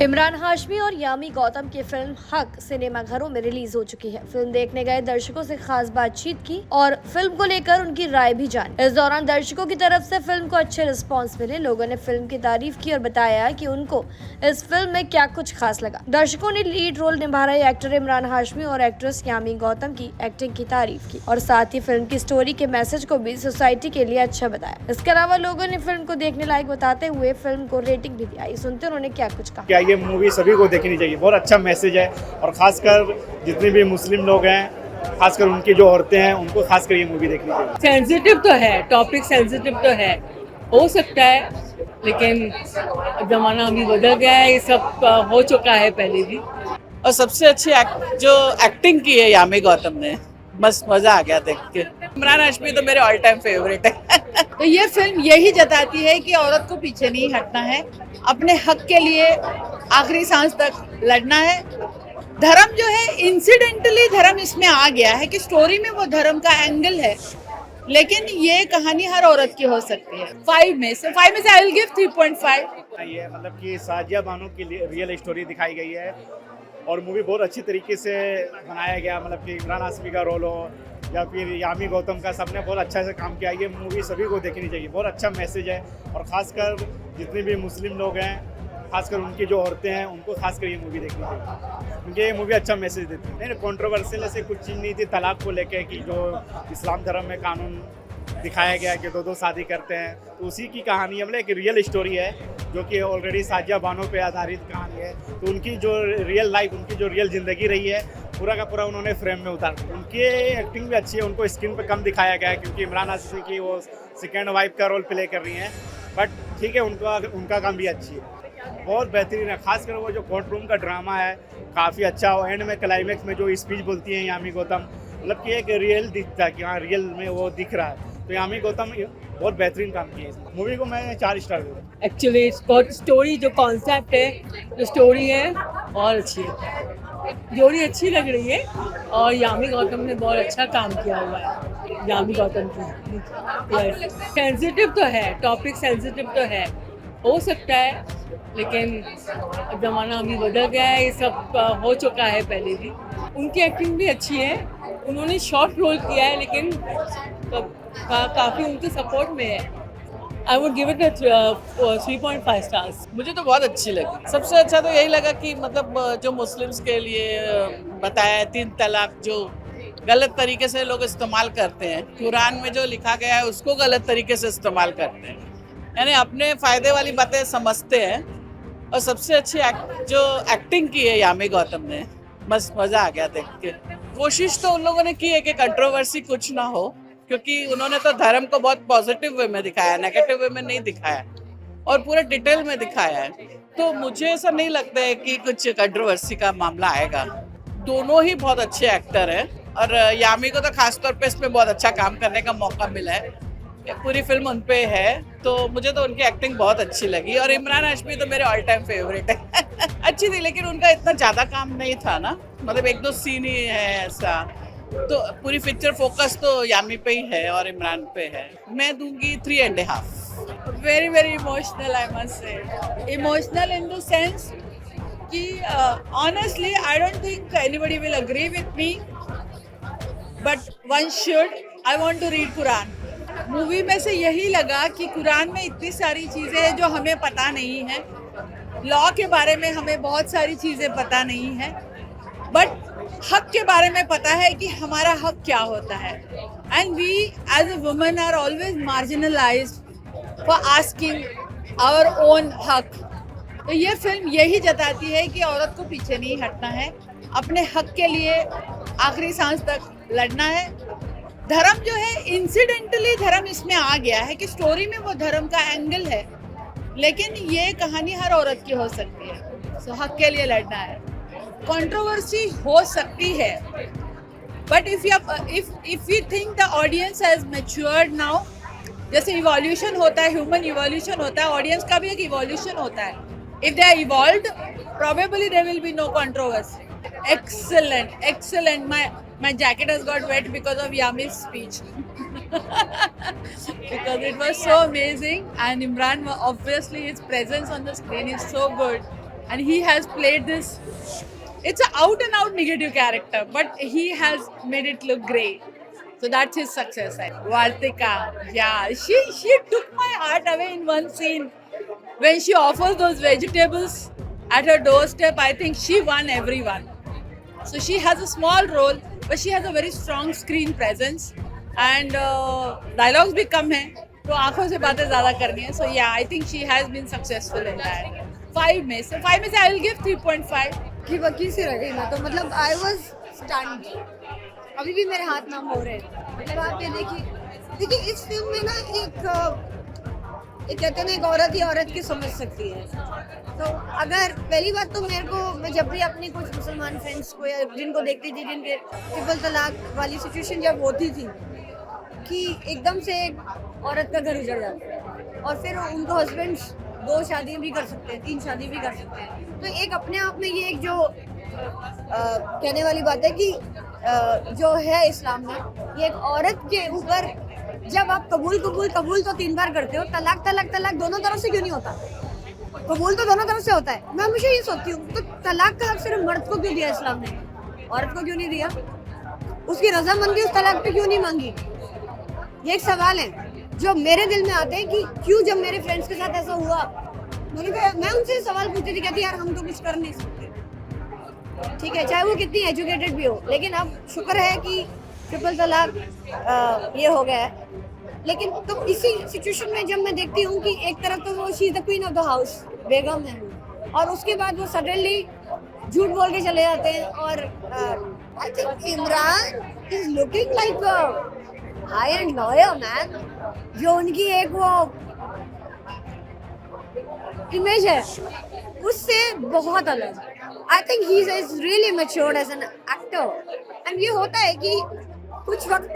इमरान हाशमी और यामी गौतम की फिल्म हक सिनेमाघरों में रिलीज हो चुकी है। फिल्म देखने गए दर्शकों से खास बातचीत की और फिल्म को लेकर उनकी राय भी जानी। इस दौरान दर्शकों की तरफ से फिल्म को अच्छे रिस्पांस मिले। लोगों ने फिल्म की तारीफ की और बताया कि उनको इस फिल्म में क्या कुछ खास लगा। दर्शकों ने लीड रोल निभा रहे एक्टर इमरान हाशमी और एक्ट्रेस यामी गौतम की एक्टिंग की तारीफ की और साथ ही फिल्म की स्टोरी के मैसेज को भी सोसाइटी के लिए अच्छा बताया। इसके अलावा लोगों ने फिल्म को देखने लायक बताते हुए फिल्म को रेटिंग भी दी। सुनते उन्होंने क्या कुछ कहा। ये मूवी सभी को देखनी चाहिए, बहुत अच्छा मैसेज है। और खासकर जितने भी मुस्लिम लोग हैं, खासकर उनकी जो औरतें हैं, उनको खासकर ये मूवी देखनी चाहिए। सेंसिटिव तो है, टॉपिक सेंसिटिव तो है, हो सकता है, लेकिन जमाना अभी बदल गया है, ये सब हो चुका है पहले भी। और सबसे अच्छी जो एक्टिंग की है यामी गौतम ने, बस मजा आ गया देख के। इमरान हाशमी तो मेरे ऑल टाइम फेवरेट है। तो ये फिल्म यही जताती है कि औरत को पीछे नहीं हटना है, अपने हक के लिए आखिरी सांस तक लड़ना है। धर्म जो है, इंसिडेंटली धर्म इसमें आ गया है कि स्टोरी में वो धर्म का एंगल है, लेकिन ये कहानी हर औरत की हो सकती है। 5 में से आई विल गिव 3.5। ये मतलब कि साजिया बानो की रियल स्टोरी दिखाई गई है और मूवी बहुत अच्छी तरीके से बनाया गया। मतलब कि इमरान हाशमी का रोल हो या फिर यामी गौतम का, सबने बहुत अच्छा से काम किया। ये मूवी सभी को देखनी चाहिए, बहुत अच्छा मैसेज है। और ख़ासकर जितने भी मुस्लिम लोग हैं, खासकर उनकी जो औरतें हैं, उनको खासकर ये मूवी देखनी चाहिए, क्योंकि ये मूवी अच्छा मैसेज देती है। नहीं, कंट्रोवर्शियल ऐसे कुछ चीज़ नहीं थी तलाक को लेके कि जो इस्लाम धर्म में कानून दिखाया गया कि दो शादी करते हैं, तो उसी की कहानी है। मतलब एक रियल स्टोरी है जो कि ऑलरेडी साजिया बानो पे आधारित कहानी है। तो उनकी जो रियल लाइफ, उनकी जो रियल ज़िंदगी रही है, पूरा का पूरा उन्होंने फ्रेम में उतारा। उनकी एक्टिंग भी अच्छी है, उनको स्क्रीन पे कम दिखाया गया है क्योंकि इमरान हाशमी की वो सेकेंड वाइफ का रोल प्ले कर रही हैं। बट ठीक है, उनका काम भी अच्छी है, बहुत बेहतरीन है। खासकर वो जो कोर्ट रूम का ड्रामा है, काफ़ी अच्छा हो। एंड में क्लाइमेक्स में जो स्पीच बोलती है यामी गौतम, मतलब कि एक रियल दिखता है कि हाँ, रियल में वो दिख रहा है। तो यामी गौतम बहुत बेहतरीन काम किया है। मूवी को मैं 4 स्टार दूँगा। एक्चुअली स्टोरी जो कॉन्सेप्ट है, जो स्टोरी है, और अच्छी है, जोड़ी अच्छी लग रही है और यामी गौतम ने बहुत अच्छा काम किया हुआ है। यामी गौतम की सेंसिटिव तो है, टॉपिक सेंसिटिव तो है, हो सकता है, लेकिन जमाना अभी बदल गया है, ये सब हो चुका है पहले भी। उनकी एक्टिंग भी अच्छी है, उन्होंने शॉर्ट रोल किया है, लेकिन काफ़ी उनके सपोर्ट में है। I would give it 3.5 stars. मुझे तो बहुत अच्छी लगी। सबसे अच्छा तो यही लगा कि मतलब जो मुस्लिम्स के लिए बताया है, 3 तलाक जो गलत तरीके से लोग इस्तेमाल करते हैं, कुरान में जो लिखा गया है उसको गलत तरीके से इस्तेमाल करते हैं, यानी अपने फ़ायदे वाली बातें समझते हैं। और सबसे अच्छी जो एक्टिंग की है यामी गौतम ने, बस मज़ा आ गया देख के। कोशिश तो उन लोगों ने की है कि कंट्रोवर्सी कुछ ना हो, क्योंकि उन्होंने तो धर्म को बहुत पॉजिटिव वे में दिखाया, नेगेटिव वे में नहीं दिखाया और पूरे डिटेल में दिखाया है। तो मुझे ऐसा नहीं लगता है कि कुछ कंट्रोवर्सी का मामला आएगा। दोनों ही बहुत अच्छे एक्टर हैं और यामी को तो खासतौर पे इसमें बहुत अच्छा काम करने का मौका मिला है। पूरी फिल्म उन पे है, तो मुझे तो उनकी एक्टिंग बहुत अच्छी लगी। और इमरान हाशमी तो मेरे ऑल टाइम फेवरेट है। अच्छी थी, लेकिन उनका इतना ज़्यादा काम नहीं था ना, मतलब 1-2 सीन ही है ऐसा। तो पूरी पिक्चर फोकस तो यामी पे ही है और इमरान पे है। मैं दूंगी 3.5। Very very emotional, I must say. Emotional in the sense कि honestly I don't think anybody will agree with me, but one should. I want to read Quran. Movie में से यही लगा कि कुरान में इतनी सारी चीज़ें हैं जो हमें पता नहीं है। लॉ के बारे में हमें बहुत सारी चीज़ें पता नहीं है, बट हक के बारे में पता है कि हमारा हक क्या होता है। And we as a women are always marginalised for asking our own हक। तो ये फिल्म यही जताती है कि औरत को पीछे नहीं हटना है, अपने हक के लिए आखिरी सांस तक लड़ना है। धर्म जो है, इंसिडेंटली धर्म इसमें आ गया है कि स्टोरी में वो धर्म का एंगल है, लेकिन ये कहानी हर औरत की हो सकती है। सो हक के लिए लड़ना है। कंट्रोवर्सी हो सकती है, but if you think the audience has matured now, जैसे इवोल्यूशन होता है, ह्यूमन इवोल्यूशन होता है, ऑडियंस का भी एक इवोल्यूशन होता है। If they are evolved, probably there will be no controversy. Excellent. My jacket has got wet because of Yami's speech. Because it was so amazing, and Imran, obviously his presence on the screen is so good. and he has played this. It's an out and out negative character, but he has made it look great. So that's his success. Vartika, yeah, she took my heart away in one scene when she offers those vegetables at her doorstep. I think she won everyone. So she has a small role, but she has a very strong screen presence, and dialogues भी कम हैं, तो आंखों से बातें ज़्यादा करनी है. So yeah, I think she has been successful in that. 5 में से I will give 3.5. कि वकील से रह गई मैं तो, मतलब आई वाज स्टन्ड. अभी भी मेरे हाथ नाम हो रहे हैं. मतलब आप ये देखिए इस फिल्म में ना एक कहते हैं ना, एक औरत ही औरत की समझ सकती है. तो अगर पहली बात तो मैं जब भी अपनी कुछ मुसलमान फ्रेंड्स को या जिनको देखती थी जिनके ट्रिपल तलाक वाली सिचुएशन जब होती थी कि एकदम से एक औरत का घर उजड़ जाता है और फिर उनको हस्बैंड्स 2 शादियाँ भी कर सकते हैं, 3 शादी भी कर सकते हैं, तो एक अपने आप में ये एक जो कहने वाली बात है कि जो है इस्लाम में, ये एक औरत के ऊपर जब आप कबूल तो 3 बार करते हो, तलाक दोनों तरफ से क्यों नहीं होता? कबूल तो दोनों तरफ से होता है. मैं हमेशा ये सोचती हूँ, तो तलाक का हक सिर्फ मर्द को क्यों दिया इस्लाम ने, औरत को क्यों नहीं दिया? उसकी रजामंदी उस तलाक पे क्यों नहीं मांगी? ये एक सवाल है जो मेरे दिल में आते हैं कि क्यों जब मेरे फ्रेंड्स के साथ ऐसा हुआ, मैं उनसे सवाल पूछती थी, कहती यार हम तो कुछ कर नहीं सकते. ठीक है, चाहे वो कितनी एजुकेटेड भी हो, लेकिन अब शुक्र है कि ट्रिपल तलाक ये हो गया है. लेकिन तो इसी सिचुएशन में जब मैं देखती हूँ कि एक तरफ तो वो she is the queen of the house, बेगम है, और उसके बाद वो सडनली झूठ बोल के चले जाते हैं. और I think Imran is looking like a high end lawyer man. जो उनकी एक वो इमेज है उससे बहुत अलग. I think he is really matured as an actor. And ये होता है कि कुछ वक्त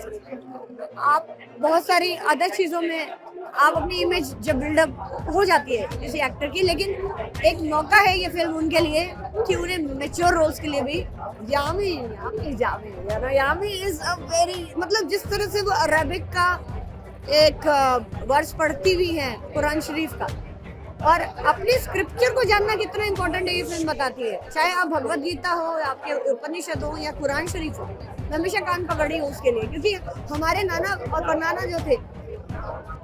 आप बहुत सारी अदर चीज़ों में आप अपनी इमेज जब बिल्डअप हो जाती है किसी एक्टर की, लेकिन एक मौका है ये फिल्म उनके लिए कि उन्हें मैच्योर रोल्स के लिए भी यामी इज अ वेरी, मतलब जिस तरह से वो अरबिक का एक वर्स पढ़ती हुई है कुरान शरीफ का, और अपने स्क्रिप्चर को जानना कितना इम्पोर्टेंट है ये फिल्म बताती है. चाहे आप भगवत गीता हो, आपके उपनिषद हो या कुरान शरीफ हो, मैं हमेशा कान पकड़ी हूँ उसके लिए, क्योंकि हमारे नाना और परनाना जो थे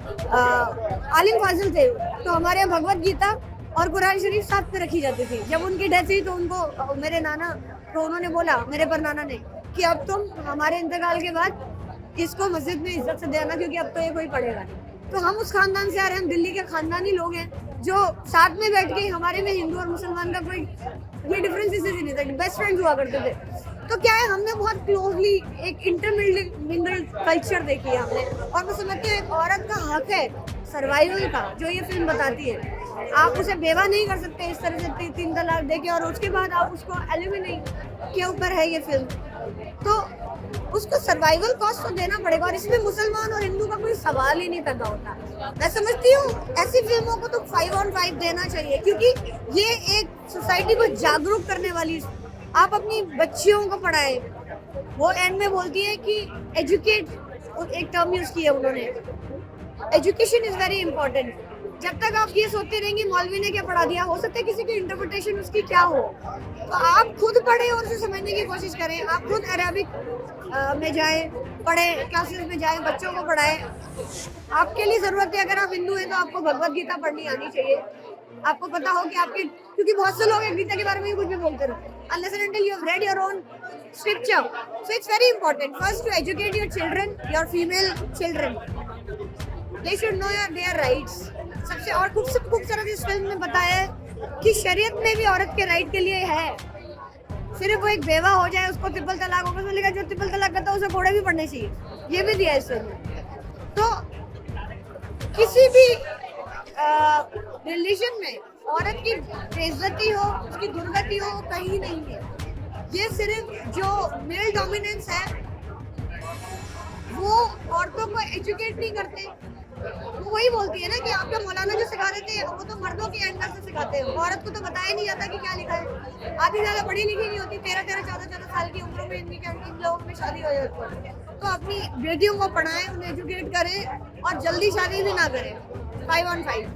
आलिम फाजिल थे, तो हमारे यहाँ भगवत गीता और कुरान शरीफ साथ में रखी जाती थी. जब उनकी डेथ हुई तो उनको मेरे नाना, तो उन्होंने बोला मेरे परनाना ने कि अब तुम हमारे इंतकाल के बाद इसको मस्जिद में इज्जत से देना, क्योंकि अब तो ये कोई पढ़ेगा नहीं. तो हम उस खानदान से आ रहे हैं, हम दिल्ली के खानदानी लोग हैं जो साथ में बैठ के, हमारे में हिंदू और मुसलमान का कोई डिफरेंस इसी नहीं था, बेस्ट फ्रेंड्स हुआ करते थे. तो क्या है, हमने बहुत क्लोजली एक इंटरमिंगल कल्चर देखी है हमने, और मैं समझती हूँ एक औरत का हक है सर्वाइवल का, जो ये फिल्म बताती है. आप उसे बेवा नहीं कर सकते इस तरह से 3 तलाक देके और उसके बाद आप उसको एल्यूमिनी के ऊपर है ये फिल्म, तो उसको सर्वाइवल कॉस्ट तो देना पड़ेगा. और इसमें मुसलमान और हिंदू का कोई सवाल ही नहीं पैदा होता. मैं समझती हूँ ऐसी फिल्मों को तो 5 on 5 देना चाहिए, क्योंकि ये एक सोसाइटी को जागरूक करने वाली. आप अपनी बच्चियों को पढ़ाए, वो एंड में बोलती है कि एजुकेट, एक टर्म यूज किया उन्होंने, एजुकेशन इज वेरी इंपॉर्टेंट. जब तक आप ये सोचते रहेंगे मौलवी ने क्या पढ़ा दिया, हो सकता है किसी की इंटरप्रिटेशन उसकी क्या हो, तो आप खुद पढ़े और उसे समझने की कोशिश करें. आप खुद अरबिक में जाएं, पढ़ें, क्लासेस में जाएं, बच्चों को पढ़ाएं. आपके लिए ज़रूरत है, अगर आप हिंदू हैं तो आपको भगवत गीता पढ़नी आनी चाहिए. आपको पता हो कि आपके, क्योंकि बहुत से लोग गीता के बारे में कुछ भी बोलते रहते हैं, unless and until you have read your own scripture. So it's very important first to educate your children, your female children. They should know their rights. सबसे और खूबसूरत इस फिल्म में बताया है कि शरीयत में भी औरत के राइट के लिए है. सिर्फ वो एक बेवा हो जाए, उसको ट्रिपल तलाक होगा, तो लेकिन जो ट्रिपल तलाक करता है उसे घोड़े भी पड़ने चाहिए, ये भी दिया है इस फिल्म में. तो किसी भी रिलीजन में औरत की बेइज्जती हो, उसकी दुर्गति हो, कहीं नहीं है. ये सिर्फ जो मेल डोमिनेंस है वो औरतों को एजुकेट नहीं करते. वो वही बोलती है ना कि आपका मौलाना जो सिखा रहे थे वो तो मर्दों के एंकर से सिखाते हैं, औरत को तो बताया नहीं जाता कि क्या लिखा है. आधी ज़्यादा पढ़ी लिखी नहीं होती, 13-13, 14-14 साल की उम्र में इन लोगों में शादी हो जाती है. तो अपनी बेटियों को पढ़ाएं, उन्हें एजुकेट करें और जल्दी शादी भी ना करें. 5 on 5.